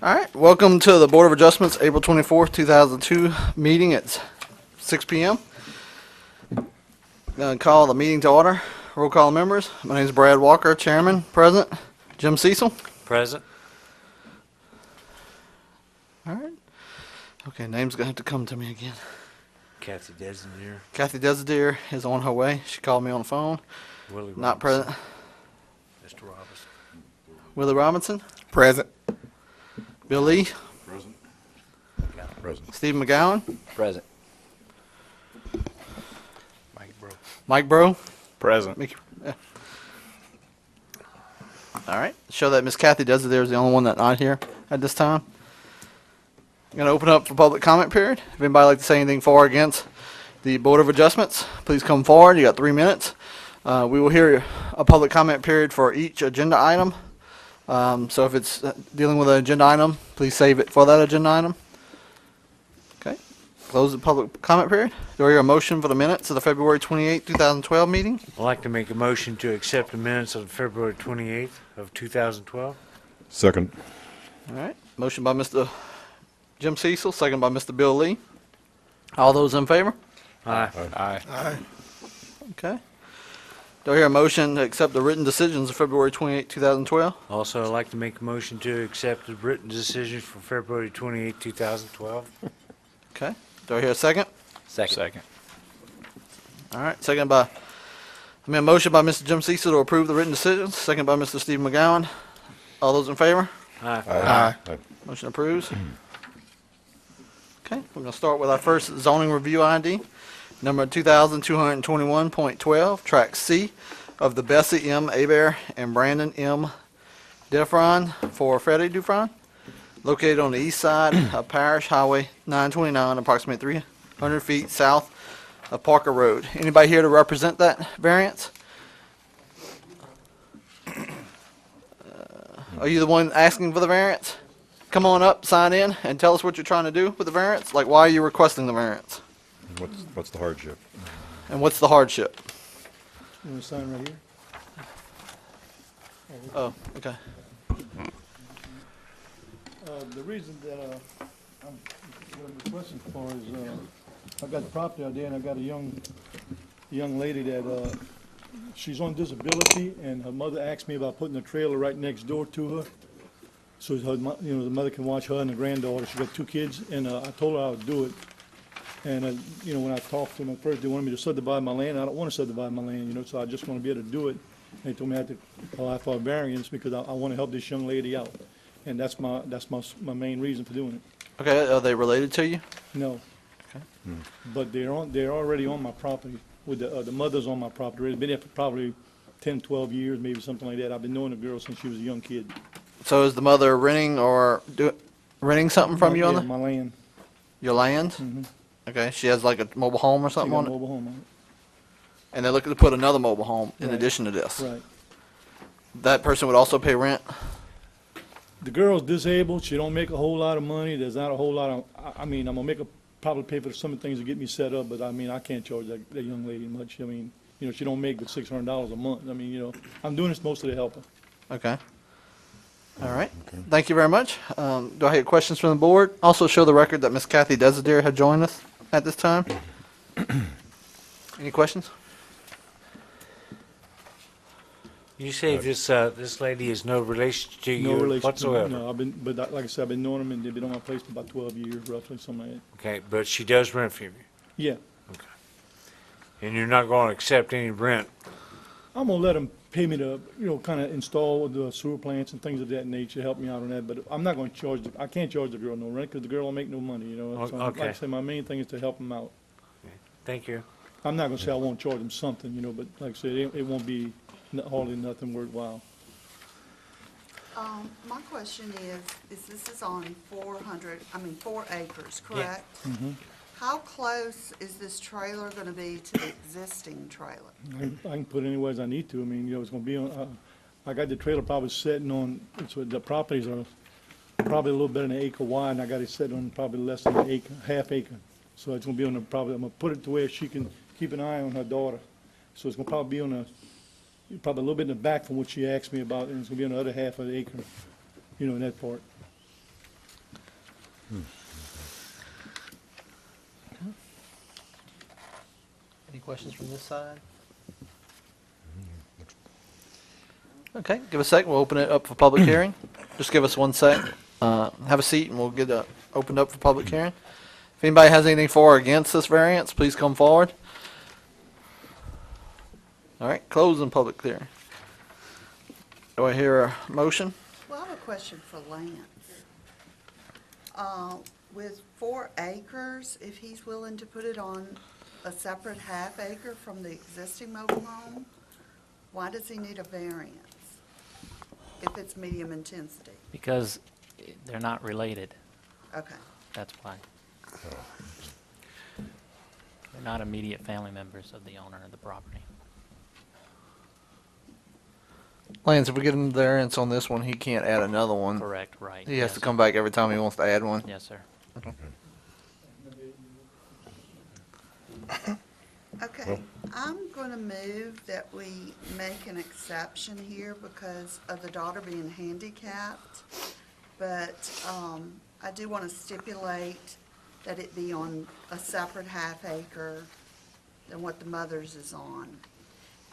All right, welcome to the Board of Adjustments, April 24th, 2002 meeting at 6 p.m. Going to call the meeting to order. Roll call members. My name is Brad Walker, Chairman, Present. Jim Cecil. Present. All right. Okay, name's going to have to come to me again. Kathy Desenier. Kathy Desadier is on her way. She called me on the phone. Willie Not Robinson. present. Mr. Robinson. Willie Robinson. Present. Bill Lee. Present. Present. Steve McGowan. Present. Mike Bro. Mike Bro. Present. Yeah. All right. Show that Miss Kathy Desadier is the only one that's not here at this time. I'm going to open up for public comment period. If anybody would like to say anything for or against the Board of Adjustments, please come forward. You got 3 minutes. We will hear a public comment period for each agenda item. So if it's dealing with an agenda item, please save it for that agenda item. Okay. Close the public comment period. Do I hear a motion for the minutes of the February 28, 2012 meeting? I'd like to make a motion to accept the minutes of February 28th of 2012. Second. All right. Motion by Mr. Jim Cecil, second by Mr. Bill Lee. All those in favor? Aye. Aye. Okay. Do I hear a motion to accept the written decisions of February 28, 2012? Also, I'd like to make a motion to accept the written decisions for February 28, 2012. Okay. Do I hear a second? Second. All right. Second by, a motion by Mr. Jim Cecil to approve the written decisions, second by Mr. Steve McGowan. All those in favor? Aye. Aye. Motion approves. Okay, we're going to start with our first zoning review ID, number 2221.12, track C of the Bessie M. Abear and Brandon M. Defron for Freddie Dufron, located on the east side of Parish Highway 929, approximately 300 feet south of Parker Road. Anybody here to represent that variance? Are you the one asking for the variance? Come on up, sign in, and tell us what you're trying to do with the variance. Like, why are you requesting the variance? What's the hardship? And what's the hardship? You want to sign right here? Oh, okay. The reason that I'm requesting for is I've got property out there, and I've got a young lady that she's on disability, and her mother asked me about putting a trailer right next door to her, so the mother can watch her and the granddaughter. She's got 2 kids, and I told her I would do it. And when I talked to them at first, they wanted me to subdivide my land. I don't want to subdivide my land, so I just want to be able to do it. They told me I had to apply for a variance because I want to help this young lady out, and that's my main reason for doing it. Okay, are they related to you? No. Okay. But they're already on my property. With the mother's on my property. They've been there for probably 10, 12 years, maybe something like that. I've been knowing the girl since she was a young kid. So is the mother renting or renting something from you on Yeah, the, my land. your land? Mhm. Okay, she has like a mobile home or She something got on a it? mobile home on And they're looking to put another mobile home in Right. addition to this. it. Right. That person would also pay rent? The girl's disabled. She don't make a whole lot of money. There's not a whole lot of, I'm gonna make her probably pay for some of the things to get me set up, but I can't charge that young lady much. She don't make but $600 a month. I'm doing this mostly to help her. Okay. All right. Thank you very much. Do I have questions from the board? Also show the record that Miss Kathy Desadier had joined us at this time. Any questions? You say this lady is no relation to No you relation. whatsoever? No, like I said, I've been knowing them, and they've been on my place for about 12 years, roughly, something like that. Okay, but she does rent from you? Yeah. Okay. And you're not going to accept any rent? I'm gonna let them pay me to, kind of install the sewer plants and things of that nature, help me out on that, but I'm not gonna I can't charge the girl no rent, because the girl don't make no money, So, like I Okay. say, my main thing is to help them out. Thank you. I'm not gonna say I won't charge them something, but like I said, it won't be hardly nothing worthwhile. My question is this is on 4 acres, correct? Mhm. How close is this trailer gonna be to the existing trailer? I can put it anywhere as I need to, it's gonna be on, I got the trailer probably sitting on, the properties are probably a little better than an acre wide, and I got it set on probably less than an acre, half acre. So it's gonna be on I'm gonna put it to where she can keep an eye on her daughter. So it's gonna probably be on probably a little bit in the back from what she asked me about, and it's gonna be on the other half of the acre, in that part. Any questions from this side? Okay, give us a second. We'll open it up for public hearing. Just give us 1 sec. Have a seat and we'll get it opened up for public hearing. If anybody has anything for or against this variance, please come forward. All right, closing public hearing. Do I hear a motion? Well, I have a question for Lance. With 4 acres, if he's willing to put it on a separate half acre from the existing mobile home, why does he need a variance if it's medium intensity? Because they're not related, Okay. that's why. They're not immediate family members of the owner of the property. Lance, if we get him the variance on this one, he can't add another one. Correct, right. He has yes. to come back every time he wants to add one. Yes, sir. Okay, I'm gonna move that we make an exception here because of the daughter being handicapped. But, I do wanna stipulate that it be on a separate half acre than what the mother's is on.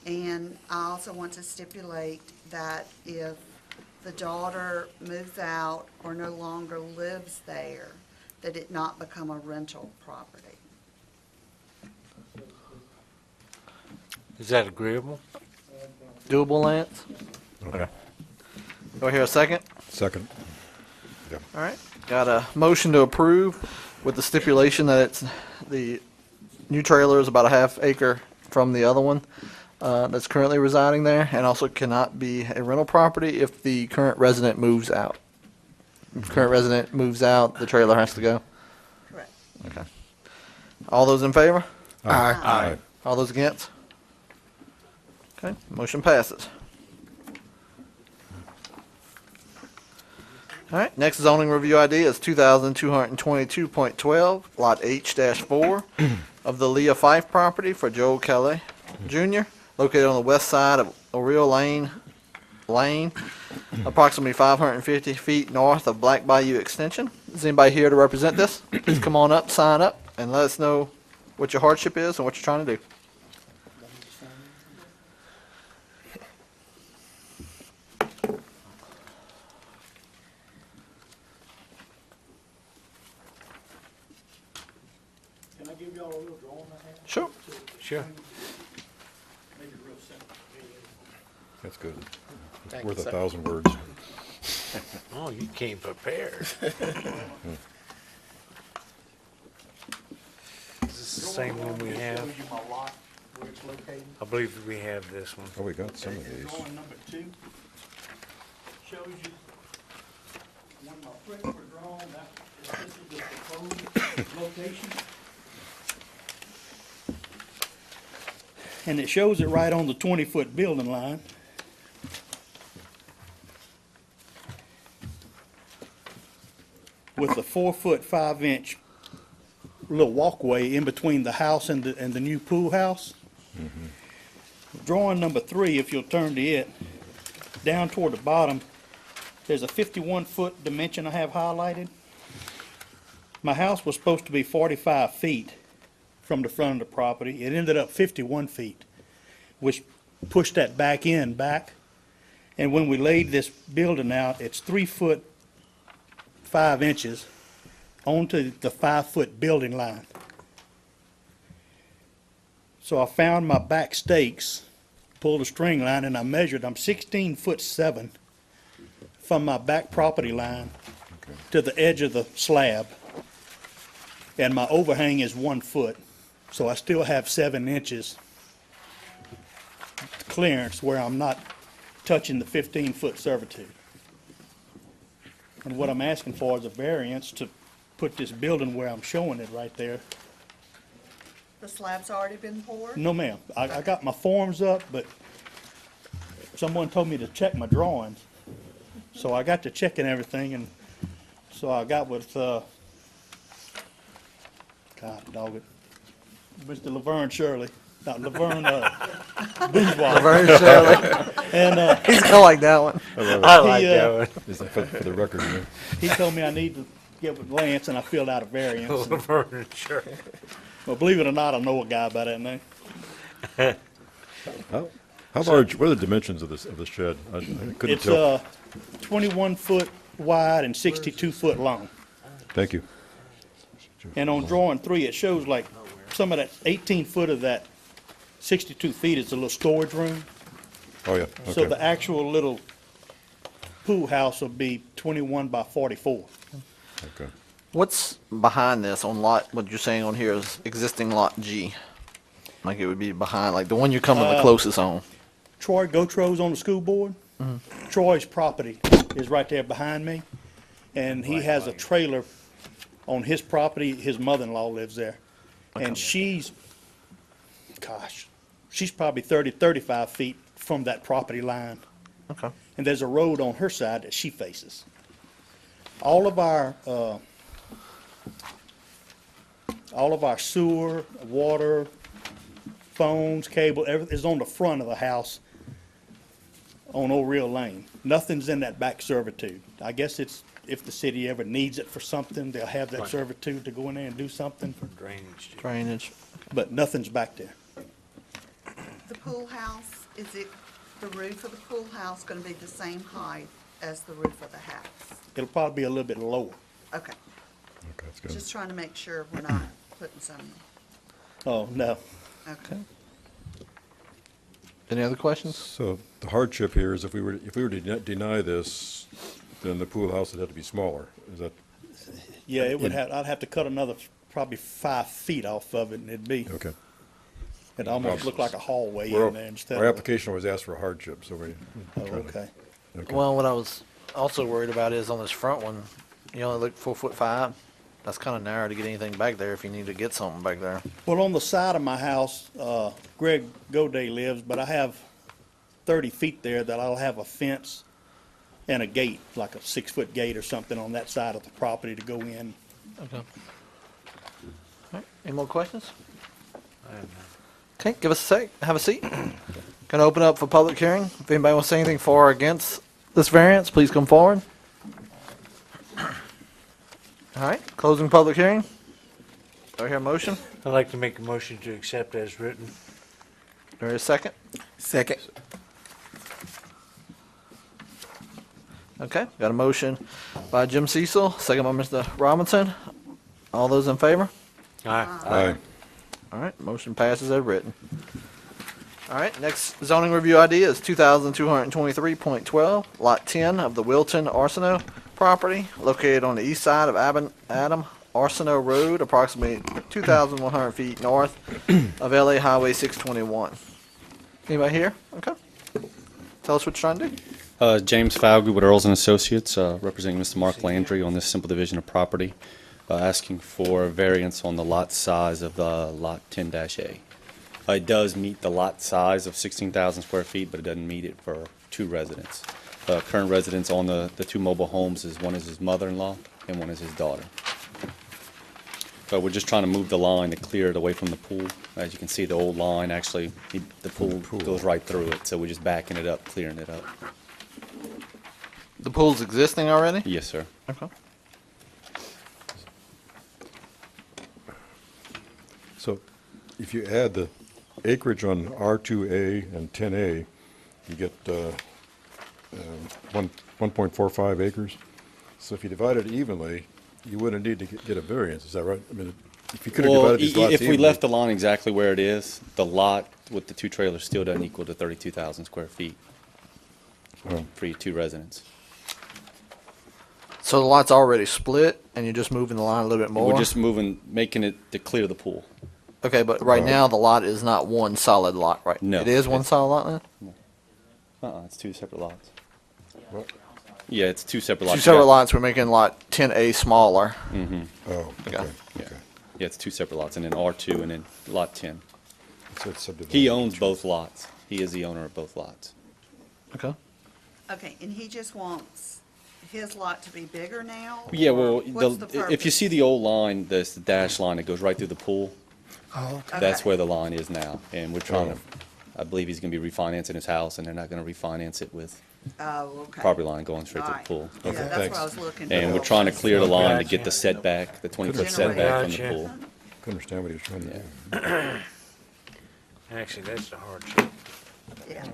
And I also want to stipulate that if the daughter moves out or no longer lives there, that it not become a rental property. Is that agreeable? Doable, Lance? Okay. Do I hear a second? Second. All right, got a motion to approve with the stipulation that it's, the new trailer is about a half acre from the other one that's currently residing there, and also cannot be a rental property if the current resident moves out. If the current resident moves out, the trailer has to go. Correct. Okay. All those in favor? Aye. All those against? Okay, motion passes. All right, next zoning review ID is 2222.12, Lot H-4 of the Leah Fife property for Joe Kelly Jr., located on the west side of Oriole Lane, approximately 550 feet north of Black Bayou Extension. Is anybody here to represent this? Please come on up, sign up, and let us know what your hardship is and what you're trying to do. Can I give y'all a little drawing I have? Sure. Sure. Make it real simple. That's good. Thank Worth you, sir. 1,000 words. Oh, you came prepared. Is this the same one we have? Shows you my lot, where it's located. I believe we have this one. Oh, we got some of Okay, these. Drawing number 2 shows you when my prints were drawn, this is the proposed location. And it shows it right on the 20-foot building line. With a 4-foot 5-inch little walkway in between the house and the new pool house. Drawing number 3, if you'll turn to it, down toward the bottom, there's a 51-foot dimension I have highlighted. My house was supposed to be 45 feet from the front of the property. It ended up 51 feet, which pushed that back. And when we laid this building out, it's 3 foot 5 inches onto the 5-foot building line. So I found my back stakes, pulled a string line, and I measured, I'm 16 foot 7 from my back property line to the edge of the slab. And my overhang is 1 foot, so I still have 7 inches clearance where I'm not touching the 15-foot servitude. And what I'm asking for is a variance to put this building where I'm showing it right there. The slab's already been poured? No, ma'am. I got my forms up, but someone told me to check my drawings. So I got to checking everything, and so I got with, God dog it, Mr. Laverne Shirley, not Laverne, Bourgeois. Laverne Shirley. And, He's gonna like that one. I love I it. like He, that one. Is that for the record, you know? he told me I need to get with Lance and I filled out a variance. and- Furniture. Well, believe it or not, I know a guy by that name. How large, what are the dimensions of this shed? I couldn't It's, tell. 21 foot wide and 62 foot long. Thank you. And on drawing 3, it shows like some of that 18 foot of that 62 feet is a little storage room. Oh, yeah, So okay. the actual little pool house will be 21 by 44. Okay. What's behind this on lot, what you're saying on here is existing lot G? Like it would be behind, like the one you're coming the closest on. Troy Gotro's on the school board. Troy's property is right there behind me. And he has a trailer on his property. His mother-in-law lives there. And she's probably 30, 35 feet from that property line. Okay. And there's a road on her side that she faces. All of our sewer, water, phones, cable, everything is on the front of the house on Old Real Lane. Nothing's in that back servitude. I guess it's, if the city ever needs it for something, they'll have that servitude to go in there and do something, Drainage. Drainage. but nothing's back there. The pool house, is it, the roof of the pool house gonna be the same height as the roof of the house? It'll probably be a little bit lower. Okay, Okay, that's good. just trying to make sure we're not putting something, Oh, no. okay. Any other questions? So the hardship here is if we were to deny this, then the pool house would have to be smaller. Is that, Yeah, it would have, I'd have to cut another probably 5 feet off of it, and okay. it'd almost look like a hallway Our in there instead our of. application always asks for a hardship, so we. Oh, okay. Okay. Well, what I was also worried about is on this front one, you only look 4'5". That's kind of narrow to get anything back there if you need to get something back there. Well, on the side of my house, Greg Goday lives, but I have 30 feet there that I'll have a fence and a gate, like a 6-foot gate or something on that side of the property to go in. Okay. All right. Any more questions? I don't know. Okay, give us a sec. Have a seat. Gonna open up for public hearing. If anybody wants to say anything for or against this variance, please come forward. All right, closing public hearing. Do I hear a motion? I'd like to make a motion to accept as written. Do I hear a second? Second. Okay, got a motion by Jim Cecil, second by Mr. Robinson. All those in favor? Aye. Aye. All right, motion passes as written. All right, next zoning review ID is 2223.12, Lot 10 of the Wilton Arsenault property, located on the east side of Adam Arsenault Road, approximately 2,100 feet north of LA Highway 621. Anybody here? Okay. Tell us what you're trying to do. James Falgood with Earls and Associates, representing Mr. Mark Landry on this simple division of property, asking for a variance on the lot size of lot 10-A. It does meet the lot size of 16,000 square feet, but it doesn't meet it for 2 residents. Current residents on the 2 mobile homes is one is his mother-in-law and one is his daughter. So we're just trying to move the line to clear it away from the pool. As you can see, the old line, actually, the pool goes right through it, so we're just backing it up, clearing it up. The pool's existing already? Yes, sir. Okay. So if you add the acreage on R2A and 10A, you get 1.45 acres. So if you divide it evenly, you wouldn't need to get a variance, is that right? I mean, if you could have Well, divided these lots if we evenly. left the line exactly where it is, the lot with the 2 trailers still doesn't equal to 32,000 square feet Oh. for your 2 residents. So the lot's already split, and you're just moving the line a little bit more? We're just making it to clear the pool. Okay, but right now, the lot is not one solid lot, right? No. It is one solid lot now? It's 2 separate lots. What? Yeah, it's 2 separate lots. Two separate lots, we're making lot 10A smaller. Mm-hmm. Oh, okay, Okay. Yeah. okay. Yeah, it's 2 separate lots, and then R2 and then lot 10. So it's subdivided. He owns both lots. He is the owner of both lots. Okay. Okay, and he just wants his lot to be bigger now? Yeah, or well, what's the if you purpose? see the old line, there's the dash line that goes right through the pool. Oh, That's Okay. where the line is now, and we're trying to, I believe he's gonna be refinancing his house, and they're not gonna refinance it with Oh, okay. property line going straight to the Alright. pool. Yeah, that's thanks. what I was looking for. And we're trying to clear the line to Gotcha. get the setback, the 20-foot Gotcha. setback from the Gotcha. pool. Couldn't understand what he was trying to do. Actually, that's the hardship. Yeah.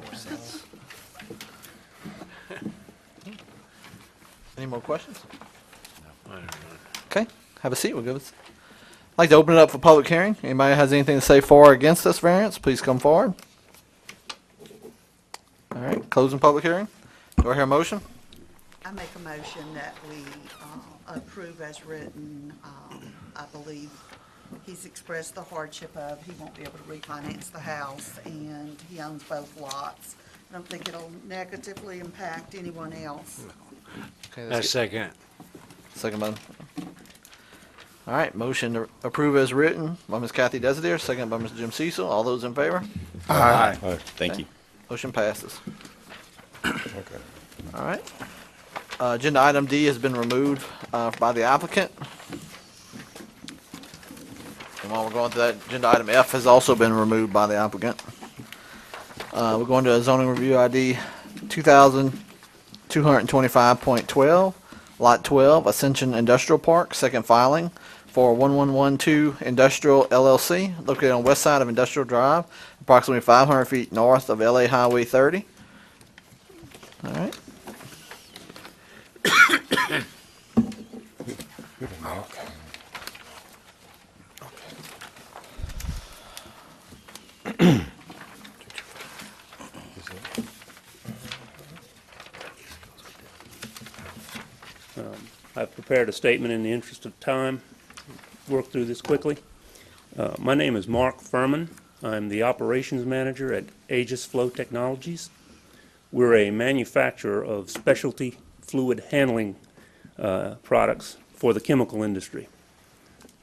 Any more questions? I don't know. Okay, have a seat. We'll give it. I'd like to open it up for public hearing. Anybody has anything to say for or against this variance, please come forward. All right, closing public hearing. Do I hear a motion? I make a motion that we approve as written. I believe he's expressed the hardship of he won't be able to refinance the house, and he owns both lots. I don't think it'll negatively impact anyone else. Okay, I that's second. second by. All right, motion to approve as written by Ms. Kathy Desideer, second by Mr. Jim Cecil. All those in favor? Aye. Aye, Thank you. Motion passes. okay. All right. Agenda item D has been removed by the applicant. And while we're going through that, agenda item F has also been removed by the applicant. We're going to a zoning review ID 2225.12, Lot 12, Ascension Industrial Park, second filing for 1112 Industrial LLC, located on west side of Industrial Drive, approximately 500 feet north of LA Highway 30. All right. I've prepared a statement in the interest of time, work through this quickly. My name is Mark Furman. I'm the operations manager at Aegis Flow Technologies. We're a manufacturer of specialty fluid handling products for the chemical industry.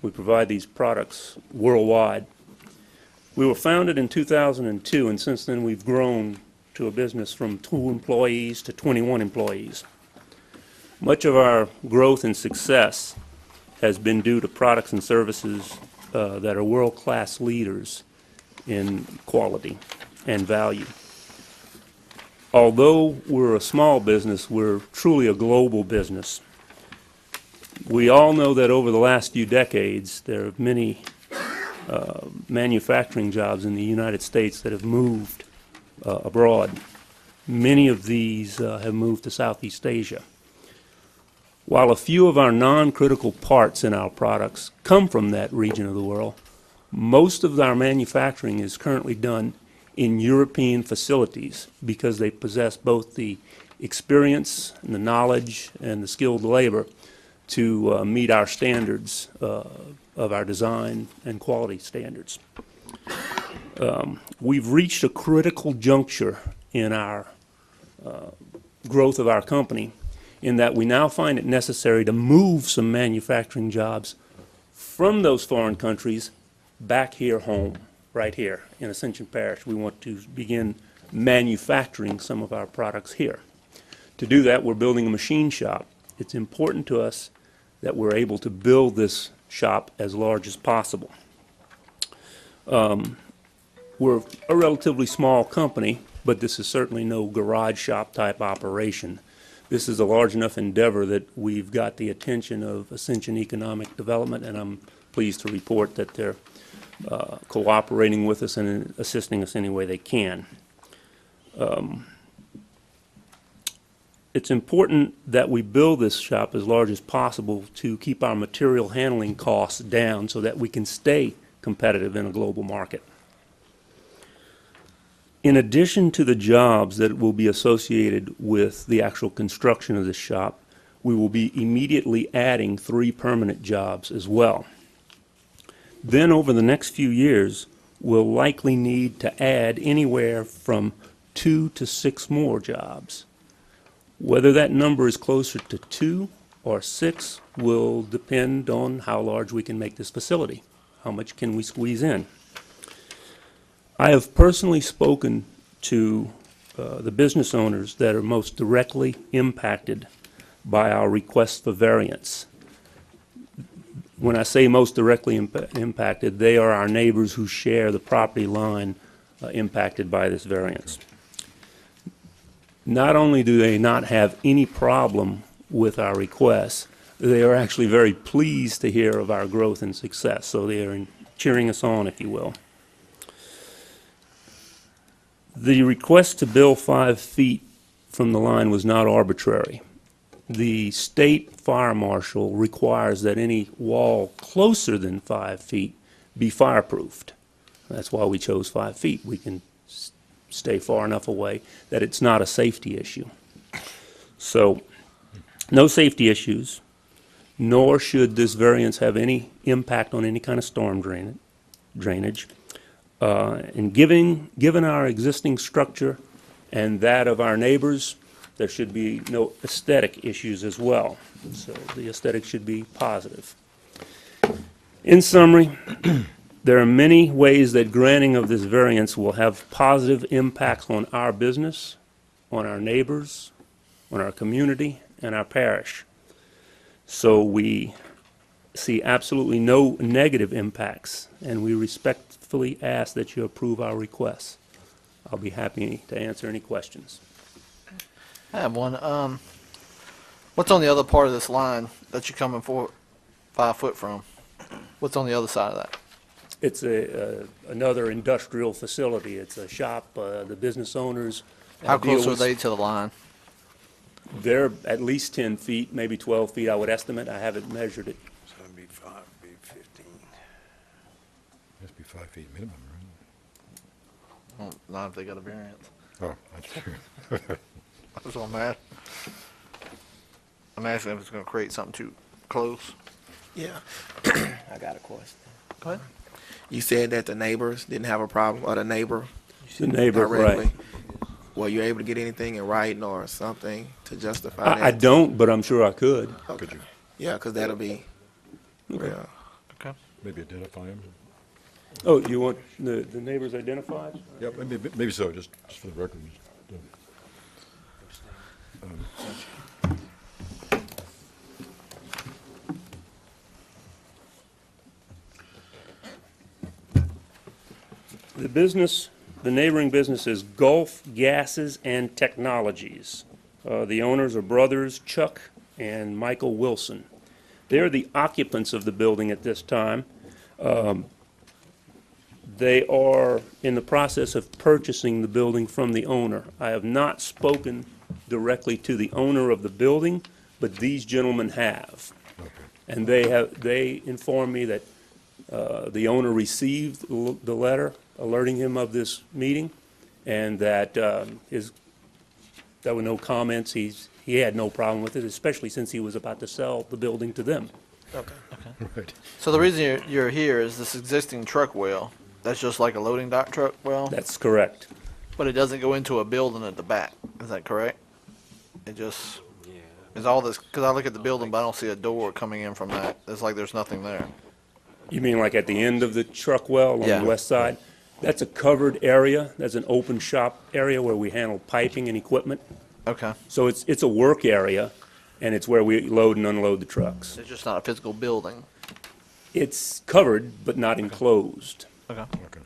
We provide these products worldwide. We were founded in 2002, and since then we've grown to a business from 2 employees to 21 employees. Much of our growth and success has been due to products and services that are world-class leaders in quality and value. Although we're a small business, we're truly a global business. We all know that over the last few decades, there are many manufacturing jobs in the United States that have moved abroad. Many of these have moved to Southeast Asia. While a few of our non-critical parts in our products come from that region of the world, most of our manufacturing is currently done in European facilities because they possess both the experience and the knowledge and the skilled labor to meet our standards of our design and quality standards. We've reached a critical juncture in our growth of our company in that we now find it necessary to move some manufacturing jobs from those foreign countries back here home, right here in Ascension Parish. We want to begin manufacturing some of our products here. To do that, we're building a machine shop. It's important to us that we're able to build this shop as large as possible. We're a relatively small company, but this is certainly no garage shop type operation. This is a large enough endeavor that we've got the attention of Ascension Economic Development, and I'm pleased to report that they're cooperating with us and assisting us any way they can. It's important that we build this shop as large as possible to keep our material handling costs down so that we can stay competitive in a global market. In addition to the jobs that will be associated with the actual construction of this shop, we will be immediately adding 3 permanent jobs as well. Then over the next few years, we'll likely need to add anywhere from 2 to 6 more jobs. Whether that number is closer to 2 or 6 will depend on how large we can make this facility. How much can we squeeze in? I have personally spoken to the business owners that are most directly impacted by our request for variance. When I say most directly impacted, they are our neighbors who share the property line impacted by this variance. not only do they not have any problem with our requests, they are actually very pleased to hear of our growth and success. So they are cheering us on, if you will. The request to build 5 feet from the line was not arbitrary. The state fire marshal requires that any wall closer than 5 feet be fireproofed. That's why we chose 5 feet. We can stay far enough away that it's not a safety issue. So, no safety issues, nor should this variance have any impact on any kind of storm drainage. And given our existing structure and that of our neighbors, there should be no aesthetic issues as well. So the aesthetic should be positive. In summary, there are many ways that granting of this variance will have positive impacts on our business, on our neighbors, on our community, and our parish. So we see absolutely no negative impacts, and we respectfully ask that you approve our requests. I'll be happy to answer any questions. I have one. What's on the other part of this line that you're coming 5 foot from? What's on the other side of that? It's another industrial facility. It's a shop. The business owners. How close deal are with- they to the line? They're at least 10 feet, maybe 12 feet, I would estimate. I haven't measured it. So it'd be 5, be 15. Must be 5 feet minimum, right? Well, not if they got a variance. Oh, that's true. That's what I'm at. I'm asking if it's going to create something too close. Yeah. I got a question. Go ahead. You said that the neighbors didn't have a problem, or the neighbor The neighbor, directly. right. Were you able to get anything in writing or something to justify that? I don't, but I'm sure I could. Okay. Could you Yeah, because that'll be real. Okay. maybe identify him? Oh, you want the neighbors identified? Yeah, maybe so, just for the record. The neighboring business is Gulf Gases and Technologies. The owners are brothers Chuck and Michael Wilson. They're the occupants of the building at this time. They are in the process of purchasing the building from the owner. I have not spoken directly to the owner of the building, but these gentlemen have. And they informed me that the owner received the letter alerting him of this meeting, and that there were no comments. He had no problem with it, especially since he was about to sell the building to them. Okay. Right. So the reason you're here is this existing truck well. That's just like a loading dock truck well, That's correct. but it doesn't go into a building at the back. Is that correct? It just is all this, because I look at the building, but I don't see a door coming in from that. It's like there's nothing there. You mean like at the end of the truck well on Yeah. the west side? That's a covered area. That's an open shop area where we handle piping and equipment. Okay. So it's a work area, and it's where we load and unload the trucks. It's just not a physical building. It's covered, but not enclosed. Okay. Okay.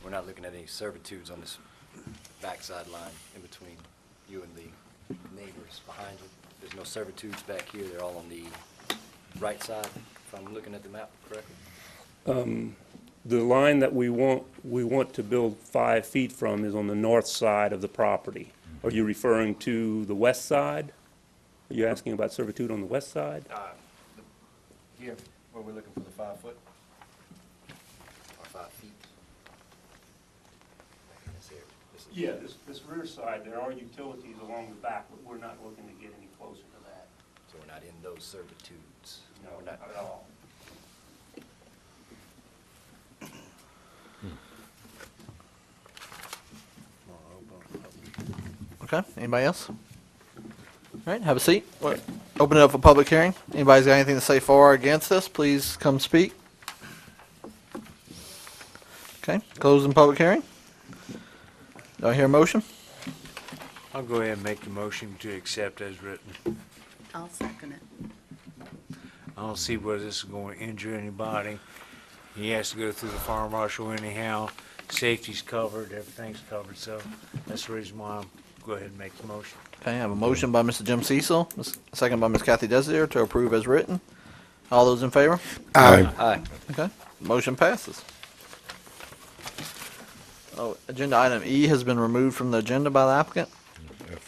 We're not looking at any servitudes on this backside line in between you and the neighbors behind you. There's no servitudes back here. They're all on the right side, if I'm looking at the map correctly. The line that we want to build 5 feet from is on the north side of the property. Are you referring to the west side? Are you asking about servitude on the west side? Here, where we're looking for the 5 foot? Or 5 feet? This here, this is- Yeah, this rear side, there are utilities along the back, but we're not looking to get any closer to that. So we're not in those servitudes? No, We're not at all. Okay. Anybody else? All right. Have a seat. Open it up for public hearing. Anybody's got anything to say for or against this? Please come speak. Okay. Closing public hearing. Do I hear a motion? I'll go ahead and make the motion to accept as written. I'll second it. I don't see where this is going to injure anybody. He has to go through the fire marshal anyhow. Safety's covered, everything's covered, so that's the reason why I'm go ahead and make the motion. Okay, I have a motion by Mr. Jim Cecil, a second by Ms. Kathy Desider to approve as written. All those in favor? Aye. Okay, motion passes. Oh, agenda item E has been removed from the agenda by the applicant.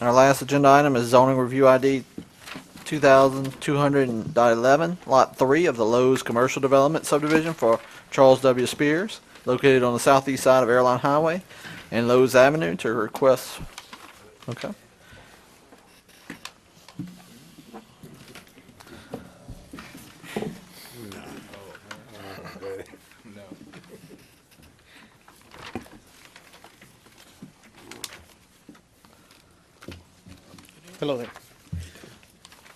And our last agenda item is zoning review ID 2200.11, Lot 3 of the Lowe's Commercial Development Subdivision for Charles W. Spears, located on the southeast side of Airline Highway and Lowe's Avenue to request. Okay. Hello there.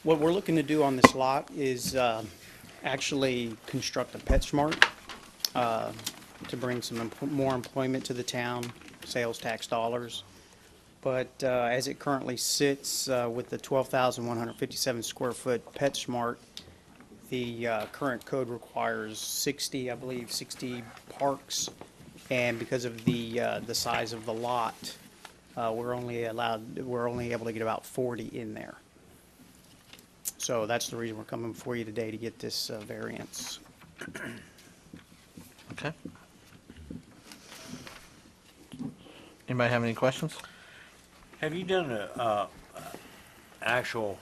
What we're looking to do on this lot is actually construct a PetSmart to bring some more employment to the town, sales tax dollars. But as it currently sits with the 12,157 square foot PetSmart, the current code requires 60, I believe, 60 parks. And because of the size of the lot, we're only able to get about 40 in there. So that's the reason we're coming before you today, to get this variance. Okay. Anybody have any questions? Have you done a actual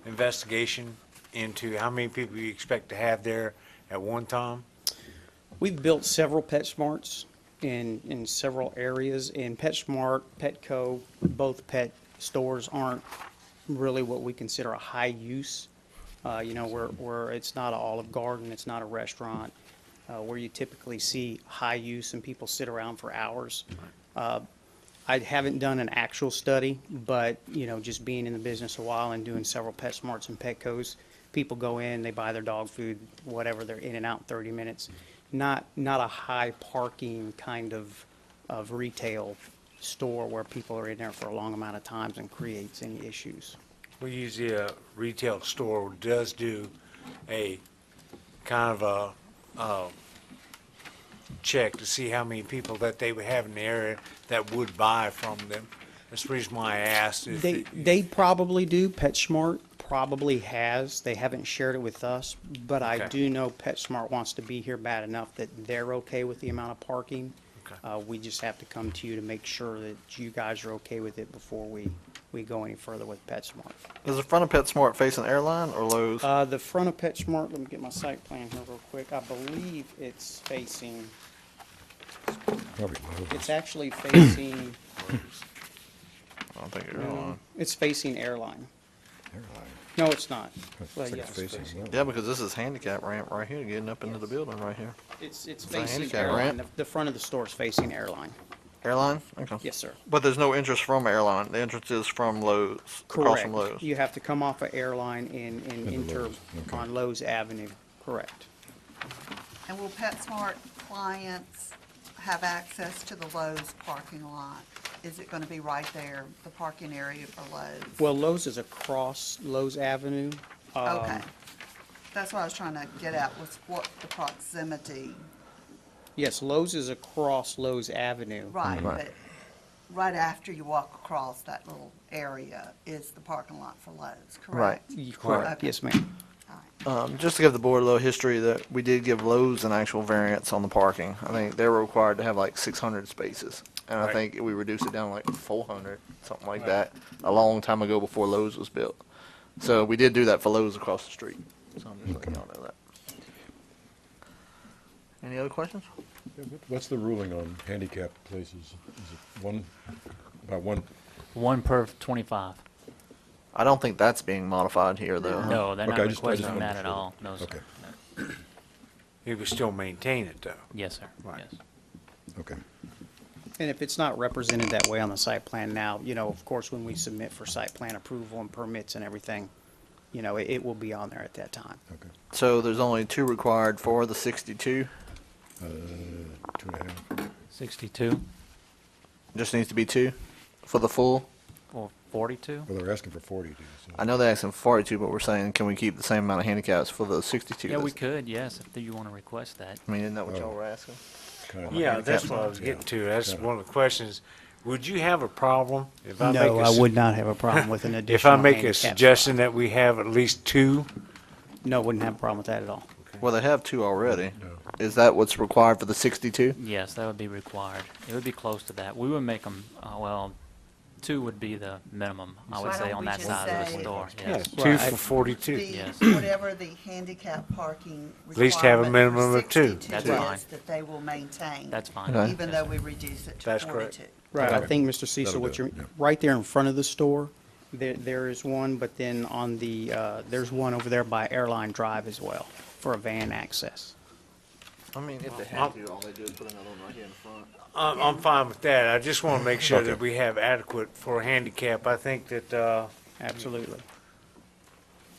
investigation into how many people you expect to have there at one time? We've built several PetSmarts in several areas. In PetSmart, Petco, both pet stores aren't really what we consider a high use. You know, where it's not an Olive Garden, it's not a restaurant, where you typically see high use and people sit around for hours. I haven't done an actual study, but, you know, just being in the business a while and doing several PetSmarts and Petcos, people go in, they buy their dog food, whatever, they're in and out in 30 minutes. Not a high parking kind of retail store where people are in there for a long amount of times and creates any issues. We usually a retail store does do a kind of a check to see how many people that they would have in the area that would buy from them. That's the reason why I asked. They probably do. PetSmart probably has. They haven't shared it with us, but I Okay. do know PetSmart wants to be here bad enough that they're okay with the amount of parking. Okay. We just have to come to you to make sure that you guys are okay with it before we go any further with PetSmart. Is the front of PetSmart facing Airline or Lowe's? The front of PetSmart, let me get my site plan here real quick. I believe it's facing, Probably Lowe's. it's actually facing, I don't think Airline. it's facing Airline. Airline. No, it's not. Looks Well, like yeah, it's facing Lowe's. Yeah, because this is handicap ramp right here, getting up into the building right here. It's a facing handicap Airline. ramp. The front of the store is facing Airline. Airline? Okay. Yes, sir. But there's no entrance from Airline. The entrance is from Lowe's, across Correct. from Lowe's. You have to come off of Airline and Into enter Lowe's, okay. on Lowe's Avenue. Correct. And will PetSmart clients have access to the Lowe's parking lot? Is it going to be right there, the parking area for Lowe's? Well, Lowe's is across Lowe's Avenue. Okay. That's what I was trying to get at, was what the proximity. Yes, Lowe's is across Lowe's Avenue. Right, but right after you walk across that little area is the parking lot for Lowe's, correct? Correct. Okay. Yes, ma'am. All right. Just to give the board a little history, that we did give Lowe's an actual variance on the parking. I think they were required to have like 600 spaces. And I Right. think we reduced it down to like 400, something like that, a long time ago before Lowe's was built. So we did do that for Lowe's across the street. So I'm just letting y'all know that. Any other questions? Yeah, what's the ruling on handicap places? Is it one, about one? One per 25. I don't think that's being modified here, though. No, they're not Okay, I just requesting wanted that to at be sure. all. No, sir. Okay. No. You would still maintain it though. Yes, sir. Right. Yes. Okay. And if it's not represented that way on the site plan now, you know, of course, when we submit for site plan approval and permits and everything, you know, it will be on there at that time. Okay. So there's only 2 required for the 62. 2.5. 62. Just needs to be 2 for the full. Well, 42? Well, they're asking for 42, so. I know they're asking for 42, but we're saying, can we keep the same amount of handicaps for the 62? Yeah, we could, yes, if you want to request that. I mean, isn't that what y'all were asking? Kind of- Yeah, that's what I was getting to. That's one of the questions. Would you have a problem if I make No, I would not have a problem with an if additional I make a handicap suggestion that we have at least two? spot. No, wouldn't have a problem with that at all. Well, they have 2 already. Is that what's required for the 62? Yes, that would be required. It would be close to that. We would make them, well, 2 would be the minimum, I would Why say, don't on we that just side of the say- store, Yeah, yes. two Right. for 42. Yes. Whatever the handicap parking At least have a requirement minimum for of two. 62 That's is, fine. that they will maintain. That's fine. Okay. Even though we reduce it to That's correct. 42. Right, I Okay. think, Mr. Cecil, That'll what do you're, it, yeah. right there in front of the store, there is one, but then on the, there's one over there by Airline Drive as well, for a van access. I mean, if they had to, all they do is put another one right here in front. I'm fine with that. I just want to make sure that Okay. we have adequate for handicap. I think that, Absolutely.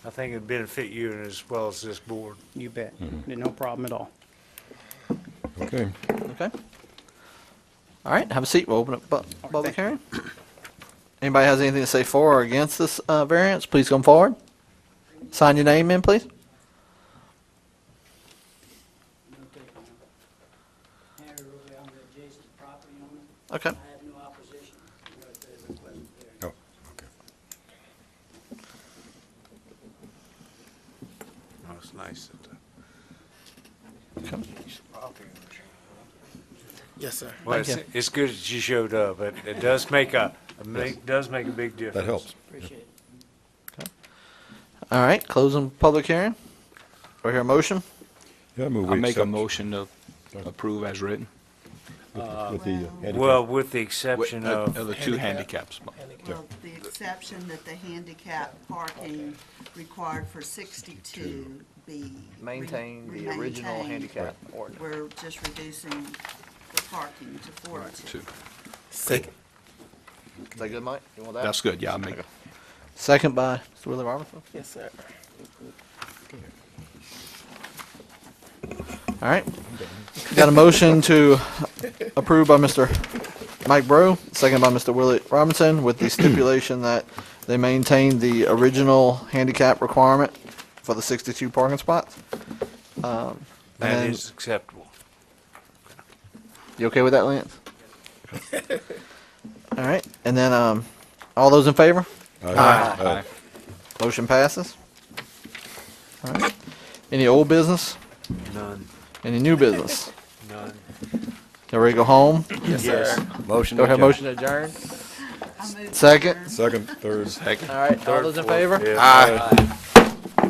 I think it'd benefit you as well as this board. You bet. No problem at all. Okay. Okay. All right, have a seat. We'll open up public thank you. hearing. Anybody has anything to say for or against this variance, please come forward. Sign your name in, please. Okay. Oh, okay. Oh, it's nice that, Okay. Yes, sir. well, Thank it's, it's good that you showed up. It does make a does make a big difference. That helps. All right, closing public hearing. Do I hear a motion? Yeah, I move I we make a accept motion to approve as written. with the handicap. Well, with the exception of, The two handicaps. Well, the exception that the handicap parking required for 62 be. Maintain the remained. original handicap ordinance. We're just reducing the parking to 42. Two. Second. Is that good, Mike? You want that? That's good, yeah, I make, Second by Mr. Willie Robinson. Yes, sir. All right. Got a motion to approve by Mr. Mike Brew, second by Mr. Willie Robinson, with the stipulation that they maintain the original handicap requirement for the 62 parking spots. that and is acceptable. You okay with that, Lance? All right. And then, all those in favor? Aye. Motion passes. All right. Any old business? None. Any new business? None. You ready to go home? Yes, sir. motion Do I to have a adjourn. motion to adjourn? I move to Second. adjourn. Second, third. Second. All right. All those in favor? Fifth. Aye.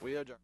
We adjourn.